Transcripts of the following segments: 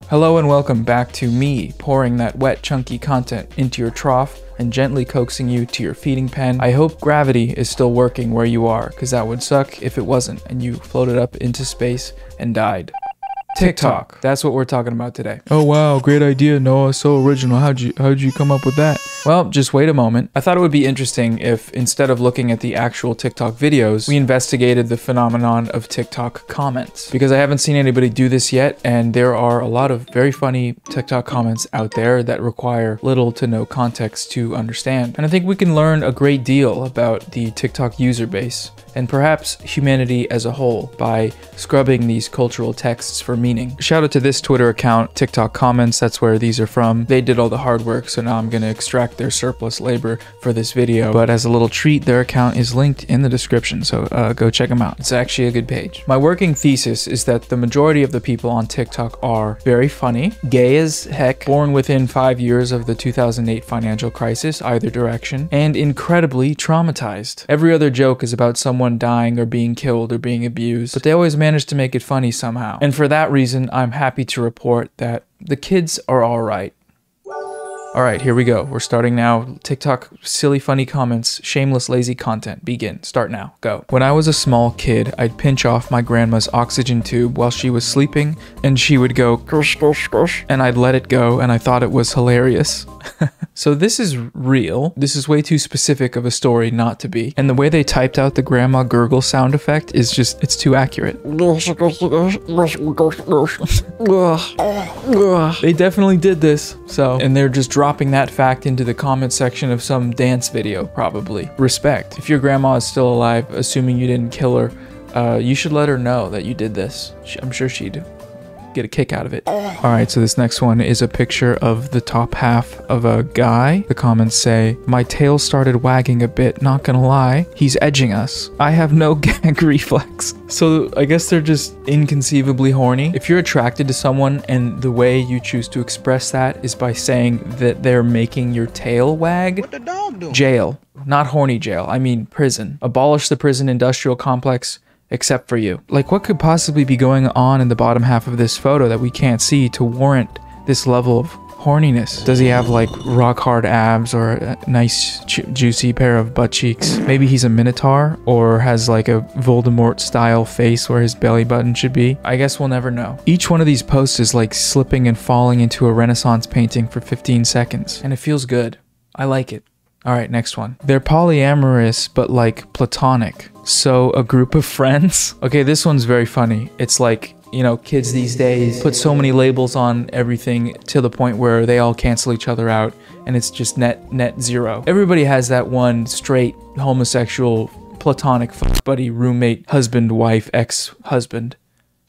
Hello and welcome back to me pouring that wet chunky content into your trough and gently coaxing you to your feeding pen. I hope gravity is still working where you are, because that would suck if it wasn't and you floated up into space and died. TikTok. That's what we're talking about today. Oh wow, great idea, Noah. So original. How'd you come up with that? Well, just wait a moment. I thought it would be interesting if instead of looking at the actual TikTok videos, we investigated the phenomenon of TikTok comments. Because I haven't seen anybody do this yet, and there are a lot of very funny TikTok comments out there that require little to no context to understand. And I think we can learn a great deal about the TikTok user base and perhaps humanity as a whole by scrubbing these cultural texts for meaning. Shout out to this Twitter account, TikTok Comments, that's where these are from. They did all the hard work, so now I'm gonna extract their surplus labor for this video. But as a little treat, their account is linked in the description, so go check them out. It's actually a good page. My working thesis is that the majority of the people on TikTok are very funny, gay as heck, born within 5 years of the 2008 financial crisis, either direction, and incredibly traumatized. Every other joke is about someone dying or being killed or being abused, but they always manage to make it funny somehow. And for that reason, I'm happy to report that the kids are alright. Alright, here we go. We're starting now. TikTok silly funny comments, shameless lazy content. Begin. Start now. Go. When I was a small kid, I'd pinch off my grandma's oxygen tube while she was sleeping, and she would go kush kush kush, and I'd let it go, and I thought it was hilarious. So this is real. This is way too specific of a story not to be. And the way they typed out the grandma gurgle sound effect is just, it's too accurate. They definitely did this. So, and they're just dropping that fact into the comment section of some dance video, probably. Respect. If your grandma is still alive, assuming you didn't kill her, you should let her know that you did this. I'm sure she'd get a kick out of it. Alright, so this next one is a picture of the top half of a guy. The comments say, my tail started wagging a bit, not gonna lie. He's edging us. I have no gag reflex. So I guess they're just inconceivably horny. If you're attracted to someone and the way you choose to express that is by saying that they're making your tail wag, what the dog do? Jail. Not horny jail, I mean prison. Abolish the prison industrial complex. Except for you. Like, what could possibly be going on in the bottom half of this photo that we can't see to warrant this level of horniness? Does he have like rock hard abs or a nice juicy pair of butt cheeks? Maybe he's a minotaur or has like a Voldemort style face where his belly button should be. I guess we'll never know. Each one of these posts is like slipping and falling into a Renaissance painting for 15 seconds. And it feels good. I like it. Alright, next one. They're polyamorous, but like platonic. So a group of friends? Okay, this one's very funny. It's like, you know, kids these days put so many labels on everything to the point where they all cancel each other out and it's just net zero. Everybody has that one straight homosexual platonic fuck buddy, roommate, husband, wife, ex-husband,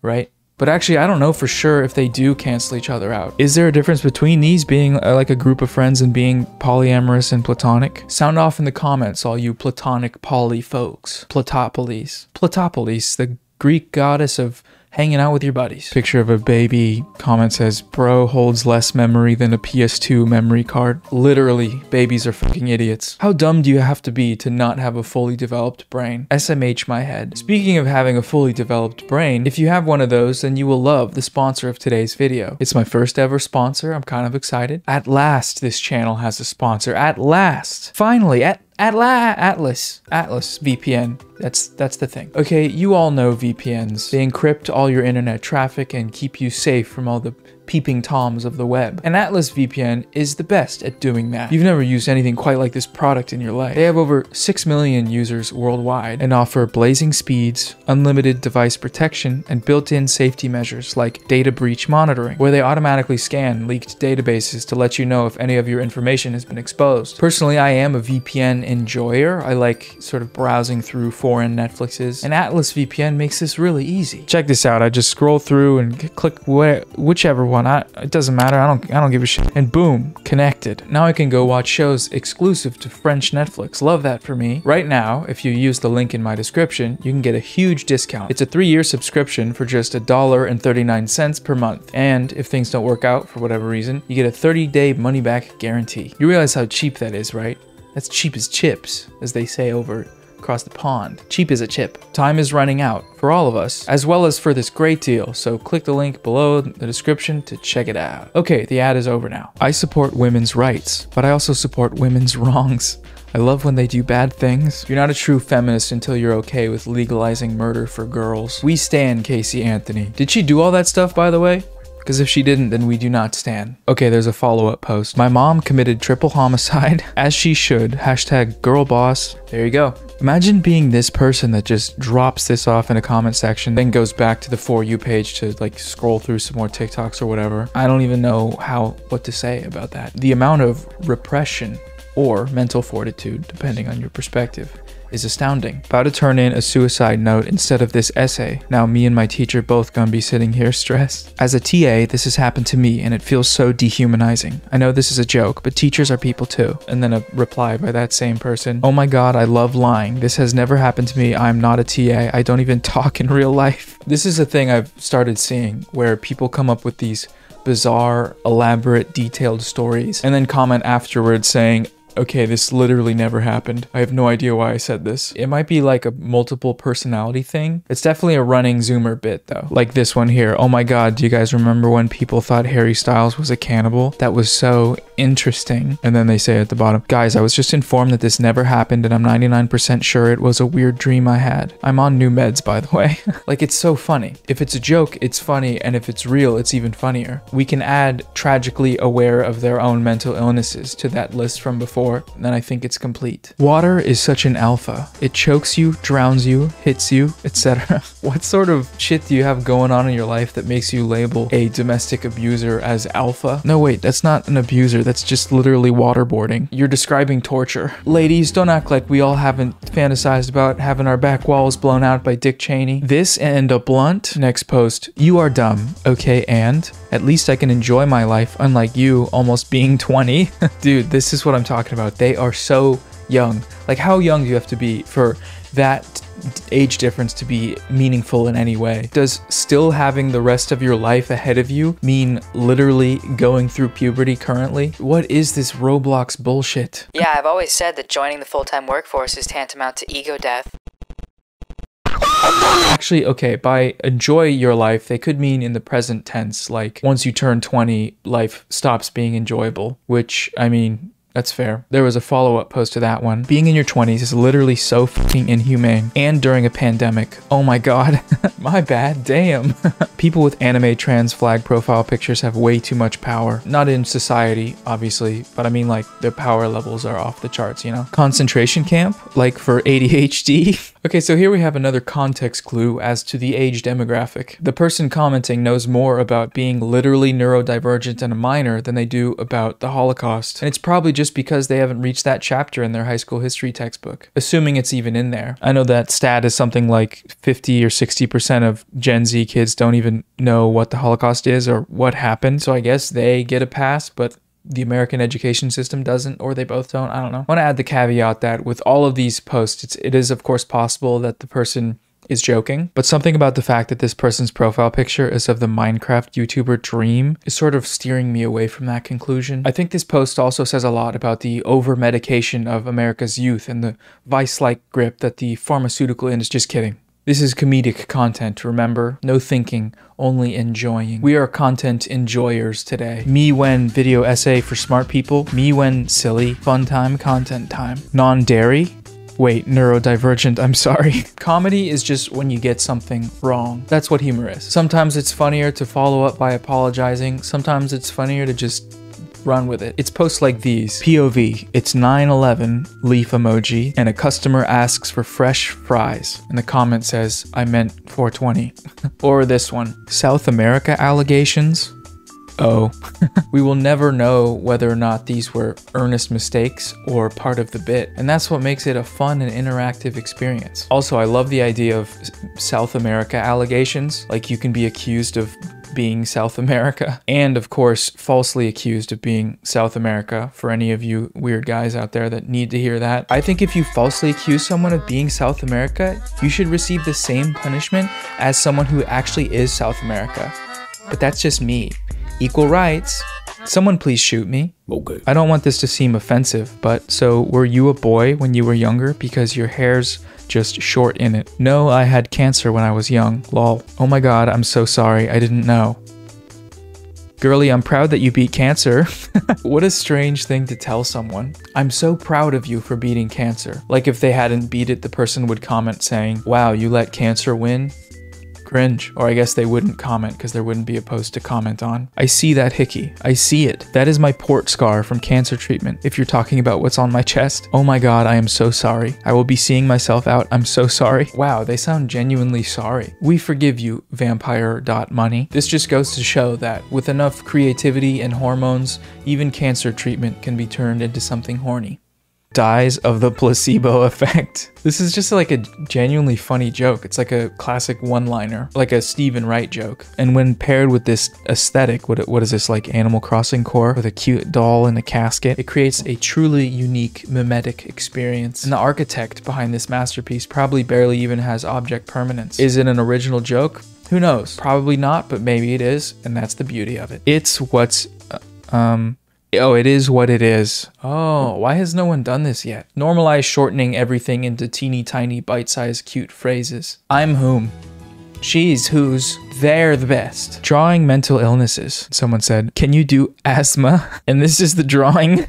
right? But actually, I don't know for sure if they do cancel each other out. Is there a difference between these being like a group of friends and being polyamorous and platonic? Sound off in the comments, all you platonic poly folks. Platopolis. Platopolis, the Greek goddess of hanging out with your buddies. Picture of a baby. Comment says, bro holds less memory than a PS2 memory card. Literally, babies are fucking idiots. How dumb do you have to be to not have a fully developed brain? SMH my head. Speaking of having a fully developed brain, if you have one of those, then you will love the sponsor of today's video. It's my first ever sponsor. I'm kind of excited. At last, this channel has a sponsor. At last. Finally, Atlas VPN. That's the thing. Okay, you all know VPNs. They encrypt all your internet traffic and keep you safe from all the peeping toms of the web. And Atlas VPN is the best at doing that. You've never used anything quite like this product in your life. They have over 6 million users worldwide and offer blazing speeds, unlimited device protection, and built-in safety measures like data breach monitoring, where they automatically scan leaked databases to let you know if any of your information has been exposed. Personally, I am a VPN enjoyer. I like sort of browsing through foreign Netflixes, and Atlas VPN makes this really easy. Check this out. I just scroll through and click whichever one. It doesn't matter. I don't give a shit. And boom, connected. Now I can go watch shows exclusive to French Netflix. Love that for me. Right now, if you use the link in my description, you can get a huge discount. It's a 3-year subscription for just $1.39 per month. And if things don't work out for whatever reason, you get a 30-day money-back guarantee. You realize how cheap that is, right? That's cheap as chips, as they say over across the pond. Cheap as a chip. Time is running out for all of us, as well as for this great deal, so click the link below the description to check it out. Okay, the ad is over now. I support women's rights, but I also support women's wrongs. I love when they do bad things. You're not a true feminist until you're okay with legalizing murder for girls. We stan Casey Anthony. Did she do all that stuff, by the way? Because if she didn't, then we do not stan. Okay, there's a follow-up post. My mom committed triple homicide, as she should. Hashtag girl boss. There you go. Imagine being this person that just drops this off in a comment section, then goes back to the For You page to like scroll through some more TikToks or whatever. I don't even know what to say about that. The amount of repression or mental fortitude, depending on your perspective, is astounding. About to turn in a suicide note instead of this essay. Now me and my teacher both gonna be sitting here stressed. As a TA, this has happened to me and it feels so dehumanizing. I know this is a joke, but teachers are people too. And then a reply by that same person. Oh my god, I love lying. This has never happened to me. I'm not a TA. I don't even talk in real life. This is a thing I've started seeing where people come up with these bizarre, elaborate, detailed stories and then comment afterwards saying, okay, this literally never happened. I have no idea why I said this. It might be like a multiple personality thing. It's definitely a running Zoomer bit though. Like this one here. Oh my god, do you guys remember when people thought Harry Styles was a cannibal? That was so interesting. And then they say at the bottom, guys, I was just informed that this never happened and I'm 99% sure it was a weird dream I had. I'm on new meds, by the way. Like, it's so funny. If it's a joke, it's funny, and if it's real, it's even funnier. We can add tragically aware of their own mental illnesses to that list from before. Then I think it's complete. Water is such an alpha. It chokes you, drowns you, hits you, etc. What sort of shit do you have going on in your life that makes you label a domestic abuser as alpha? No, wait, that's not an abuser. That's just literally waterboarding. You're describing torture. Ladies, don't act like we all haven't fantasized about having our back walls blown out by Dick Cheney. This and a blunt. Next post. You are dumb. Okay, and? At least I can enjoy my life, unlike you almost being 20. Dude, this is what I'm talking about. They are so young. Like, how young do you have to be for that age difference to be meaningful in any way? Does still having the rest of your life ahead of you mean literally going through puberty currently? What is this Roblox bullshit? Yeah, I've always said that joining the full-time workforce is tantamount to ego death. Actually, okay, by enjoy your life, they could mean in the present tense, like once you turn 20, life stops being enjoyable, which, I mean, that's fair. There was a follow-up post to that one. Being in your 20s is literally so fucking inhumane. And during a pandemic. Oh my god. My bad. Damn. People with anime trans flag profile pictures have way too much power. Not in society, obviously, but I mean, like, their power levels are off the charts, you know? Concentration camp? Like for ADHD? Okay, so here we have another context clue as to the age demographic. The person commenting knows more about being literally neurodivergent and a minor than they do about the Holocaust. And it's probably just because they haven't reached that chapter in their high school history textbook, assuming it's even in there. I know that stat is something like 50 or 60% of Gen Z kids don't even know what the Holocaust is or what happened. So I guess they get a pass, but the American education system doesn't, or they both don't. I don't know. I want to add the caveat that with all of these posts, it is of course possible that the person is joking, but something about the fact that this person's profile picture is of the Minecraft YouTuber Dream is sort of steering me away from that conclusion. I think this post also says a lot about the over-medication of America's youth and the vice-like grip that the pharmaceutical industry— just kidding. This is comedic content, remember? No thinking, only enjoying. We are content enjoyers today. Me when video essay for smart people. Me when silly, fun time, content time. Non-dairy? Wait, neurodivergent, I'm sorry. Comedy is just when you get something wrong. That's what humor is. Sometimes it's funnier to follow up by apologizing. Sometimes it's funnier to just run with it. It's posts like these. POV, it's 9/11, leaf emoji, and a customer asks for fresh fries. And the comment says, I meant 420. Or this one, South America allegations. Oh, we will never know whether or not these were earnest mistakes or part of the bit. And that's what makes it a fun and interactive experience. Also, I love the idea of South America allegations. Like, you can be accused of being South America, and of course falsely accused of being South America, for any of you weird guys out there that need to hear that. I think if you falsely accuse someone of being South America, you should receive the same punishment as someone who actually is South America. But that's just me. Equal rights. Someone please shoot me. Okay. I don't want this to seem offensive, but so were you a boy when you were younger because your hair's just short in it? No, I had cancer when I was young. Lol. Oh my god, I'm so sorry. I didn't know. Girly, I'm proud that you beat cancer. What a strange thing to tell someone. I'm so proud of you for beating cancer. Like if they hadn't beat it, the person would comment saying, wow, you let cancer win? Cringe. Or I guess they wouldn't comment because there wouldn't be a post to comment on. I see that hickey. I see it. That is my port scar from cancer treatment. If you're talking about what's on my chest. Oh my god, I am so sorry. I will be seeing myself out. I'm so sorry. Wow, they sound genuinely sorry. We forgive you, vampire.money. This just goes to show that with enough creativity and hormones, even cancer treatment can be turned into something horny. Dies of the placebo effect. This is just like a genuinely funny joke. It's like a classic one-liner, like a Stephen Wright joke. And when paired with this aesthetic, what is this, like Animal Crossing core with a cute doll in a casket? It creates a truly unique mimetic experience. And the architect behind this masterpiece probably barely even has object permanence. Is it an original joke? Who knows? Probably not, but maybe it is, and that's the beauty of it. It's what's, oh, it is what it is. Oh, why has no one done this yet? Normalize shortening everything into teeny tiny bite-sized cute phrases. I'm whom. She's whose. They're the best. Drawing mental illnesses. Someone said, can you do asthma? And this is the drawing.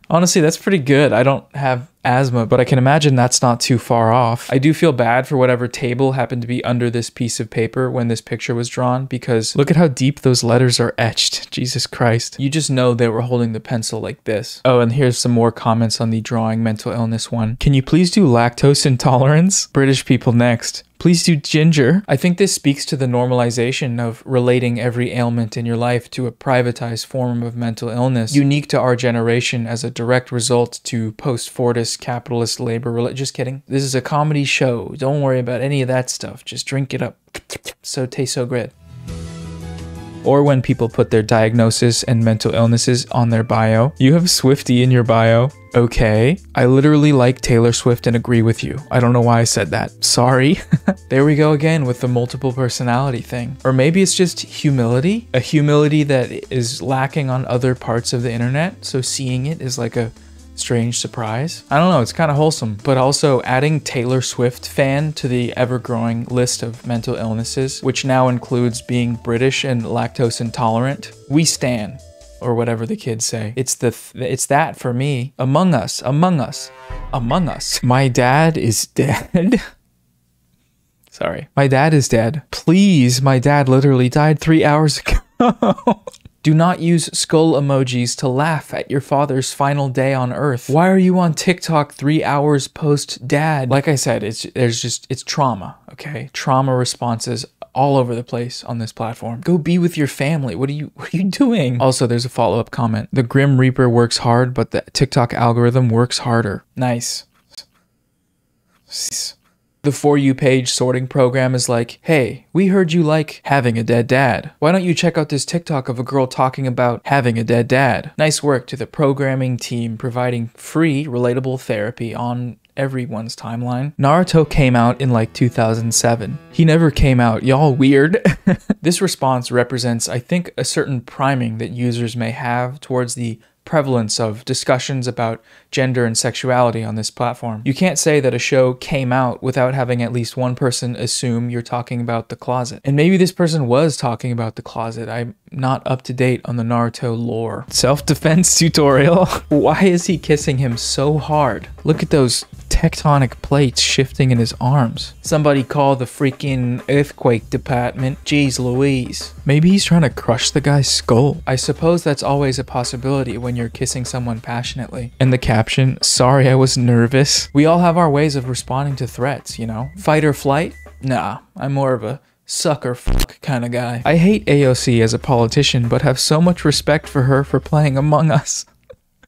Honestly, that's pretty good. I don't have asthma, but I can imagine that's not too far off. I do feel bad for whatever table happened to be under this piece of paper when this picture was drawn, because look at how deep those letters are etched. Jesus Christ. You just know they were holding the pencil like this. Oh, and here's some more comments on the drawing mental illness one. Can you please do lactose intolerance? British people next. Please do ginger. I think this speaks to the normalization of relating every ailment in your life to a privatized form of mental illness, unique to our generation as a direct result to post-Fordist capitalist labor. Just kidding. This is a comedy show. Don't worry about any of that stuff. Just drink it up. So tastes so great. Or when people put their diagnosis and mental illnesses on their bio. You have Swiftie in your bio. Okay. I literally like Taylor Swift and agree with you. I don't know why I said that. Sorry. There we go again with the multiple personality thing. Or maybe it's just humility. A humility that is lacking on other parts of the internet. So seeing it is like a strange surprise. I don't know, it's kind of wholesome, but also adding Taylor Swift fan to the ever-growing list of mental illnesses, which now includes being British and lactose intolerant. We stan, or whatever the kids say. It's that for me. Among Us, Among Us, Among Us. My dad is dead. Sorry. My dad is dead. Please, my dad literally died 3 hours ago. Do not use skull emojis to laugh at your father's final day on Earth. Why are you on TikTok 3 hours post-dad? Like I said, it's trauma, okay? Trauma responses all over the place on this platform. Go be with your family. What are you doing? Also, there's a follow-up comment. The Grim Reaper works hard, but the TikTok algorithm works harder. Nice. The For You page sorting program is like, hey, we heard you like having a dead dad. Why don't you check out this TikTok of a girl talking about having a dead dad? Nice work to the programming team providing free, relatable therapy on everyone's timeline. Naruto came out in like 2007. He never came out, y'all weird. This response represents, I think, a certain priming that users may have towards the prevalence of discussions about gender and sexuality on this platform. You can't say that a show came out without having at least one person assume you're talking about the closet. And maybe this person was talking about the closet. I'm not up to date on the Naruto lore. Self-defense tutorial. Why is he kissing him so hard? Look at those tectonic plates shifting in his arms. Somebody call the freaking earthquake department. Jeez Louise. Maybe he's trying to crush the guy's skull. I suppose that's always a possibility when you're kissing someone passionately. And the caption, sorry I was nervous. We all have our ways of responding to threats, you know? Fight or flight? Nah, I'm more of a sucker fuck kind of guy. I hate AOC as a politician, but have so much respect for her for playing Among Us.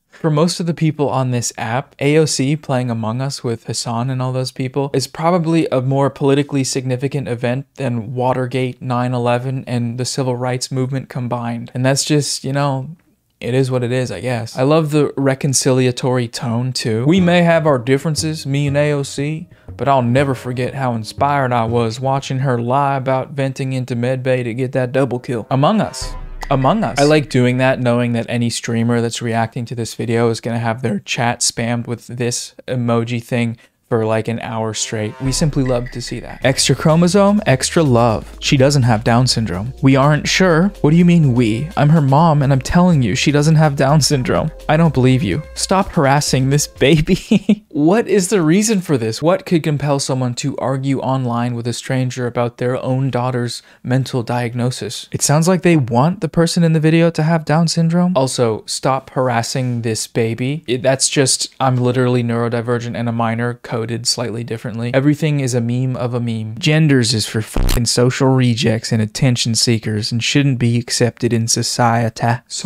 For most of the people on this app, AOC playing Among Us with Hassan and all those people is probably a more politically significant event than Watergate, 9/11, and the civil rights movement combined. And that's just, you know, it is what it is, I guess. I love the reconciliatory tone, too. We may have our differences, me and AOC, but I'll never forget how inspired I was watching her lie about venting into medbay to get that double kill. Among Us. Among Us. I like doing that, knowing that any streamer that's reacting to this video is going to have their chat spammed with this emoji thing for like an hour straight. We simply love to see that. Extra chromosome, extra love. She doesn't have Down syndrome. We aren't sure. What do you mean we? I'm her mom and I'm telling you she doesn't have Down syndrome. I don't believe you. Stop harassing this baby. What is the reason for this? What could compel someone to argue online with a stranger about their own daughter's mental diagnosis? It sounds like they want the person in the video to have Down syndrome. Also, stop harassing this baby. That's just, I'm literally neurodivergent and a minor, coded slightly differently. Everything is a meme of a meme. Genders is for fucking social rejects and attention seekers and shouldn't be accepted in society. Based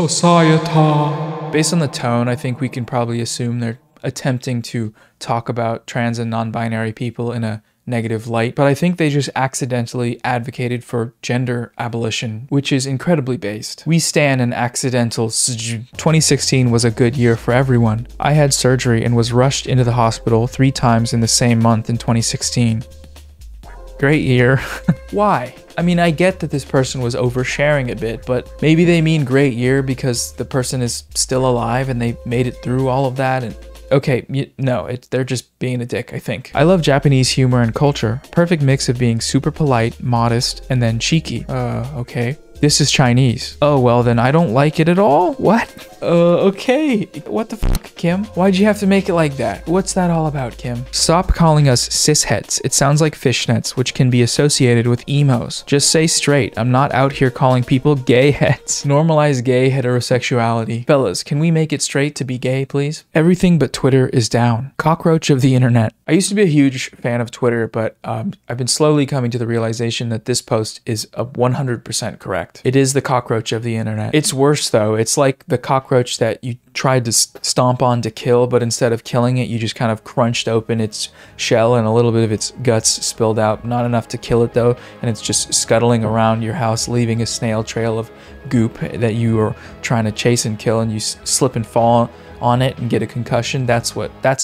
on the tone, I think we can probably assume they're attempting to talk about trans and non-binary people in a negative light, but I think they just accidentally advocated for gender abolition, which is incredibly based. We stand an accidental 2016 was a good year for everyone. I had surgery and was rushed into the hospital 3 times in the same month in 2016. Great year. Why? I mean, I get that this person was oversharing a bit, but maybe they mean great year because the person is still alive and they made it through all of that. And okay, no, they're just being a dick, I think. I love Japanese humor and culture. Perfect mix of being super polite, modest, and then cheeky. Okay. This is Chinese. Oh, well then I don't like it at all? What? Okay. What the fuck, Kim? Why'd you have to make it like that? What's that all about, Kim? Stop calling us cisheads. It sounds like fishnets, which can be associated with emos. Just say straight. I'm not out here calling people gay heads. Normalize gay heterosexuality. Fellas, can we make it straight to be gay, please? Everything but Twitter is down. Cockroach of the internet. I used to be a huge fan of Twitter, but I've been slowly coming to the realization that this post is 100% correct. It is the cockroach of the internet. It's worse though. It's like the cockroach that you tried to stomp on to kill, but instead of killing it, you just kind of crunched open its shell and a little bit of its guts spilled out. Not enough to kill it though, and it's just scuttling around your house, leaving a snail trail of goop that you are trying to chase and kill, and you slip and fall on it and get a concussion. That's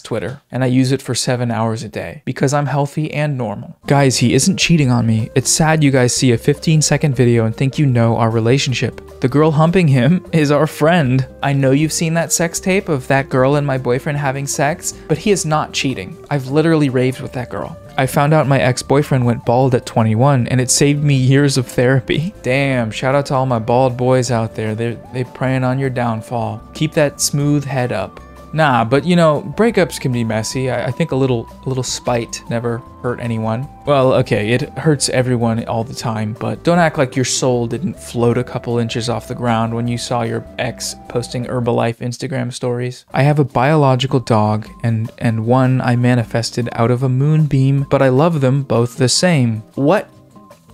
Twitter, and I use it for 7 hours a day because I'm healthy and normal. Guys, he isn't cheating on me. It's sad you guys see a 15-second video and think you know our relationship. The girl humping him is our friend. I know you've seen that sex tape of that girl and my boyfriend having sex, but he is not cheating. I've literally raved with that girl. I found out my ex-boyfriend went bald at 21 and it saved me years of therapy. Damn, shout out to all my bald boys out there. They preying on your downfall. Keep that smooth head up. Nah, but you know, breakups can be messy. I think a little spite never hurt anyone. Well, okay, it hurts everyone all the time, but don't act like your soul didn't float a couple inches off the ground when you saw your ex posting Herbalife Instagram stories. I have a biological dog and one I manifested out of a moonbeam, but I love them both the same. What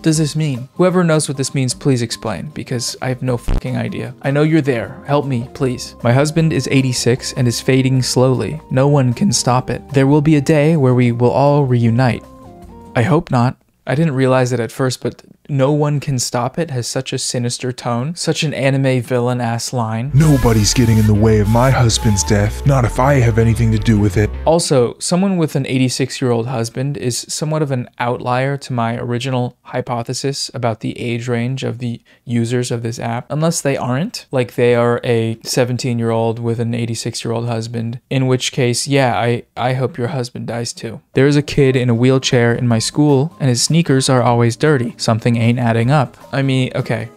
does this mean? Whoever knows what this means, please explain, because I have no fucking idea. I know you're there. Help me, please. My husband is 86 and is fading slowly. No one can stop it. There will be a day where we will all reunite. I hope not. I didn't realize it at first, but no one can stop it has such a sinister tone, such an anime villain-ass line. Nobody's getting in the way of my husband's death, not if I have anything to do with it. Also, someone with an 86-year-old husband is somewhat of an outlier to my original hypothesis about the age range of the users of this app, unless they aren't, like they are a 17-year-old with an 86-year-old husband, in which case, yeah, I hope your husband dies too. There is a kid in a wheelchair in my school, and his sneakers are always dirty. Something ain't adding up. I mean, okay,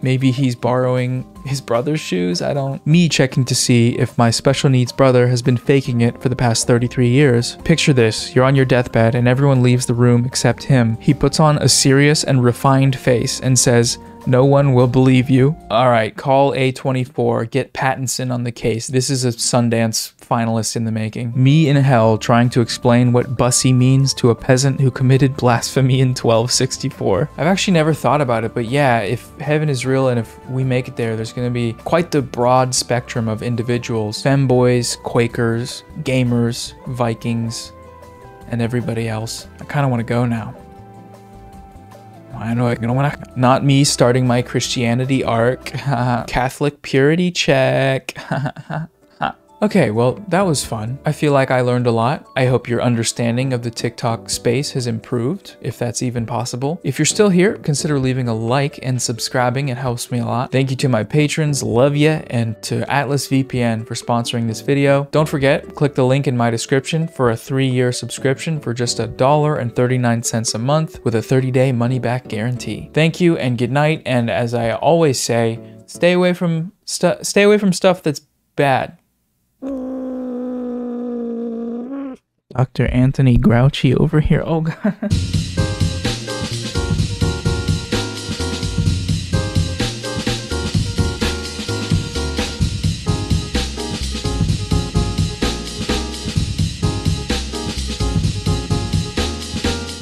maybe he's borrowing his brother's shoes? Me checking to see if my special needs brother has been faking it for the past 33 years. Picture this, you're on your deathbed and everyone leaves the room except him. He puts on a serious and refined face and says, "No one will believe you." Alright, call A24, get Pattinson on the case. This is a Sundance finalist in the making. Me in hell trying to explain what bussy means to a peasant who committed blasphemy in 1264. I've actually never thought about it, but yeah, if heaven is real and if we make it there, there's gonna be quite the broad spectrum of individuals. Femboys, Quakers, gamers, Vikings, and everybody else. I kinda wanna go now. I know, you know what? Not me starting my Christianity arc. Catholic purity check. Okay, well, that was fun. I feel like I learned a lot. I hope your understanding of the TikTok space has improved, if that's even possible. If you're still here, consider leaving a like and subscribing. It helps me a lot. Thank you to my patrons, love ya, and to Atlas VPN for sponsoring this video. Don't forget, click the link in my description for a 3-year subscription for just $1.39 a month with a 30-day money-back guarantee. Thank you and good night. And as I always say, stay away from stuff that's bad. Dr. Anthony Grouchy over here. Oh God.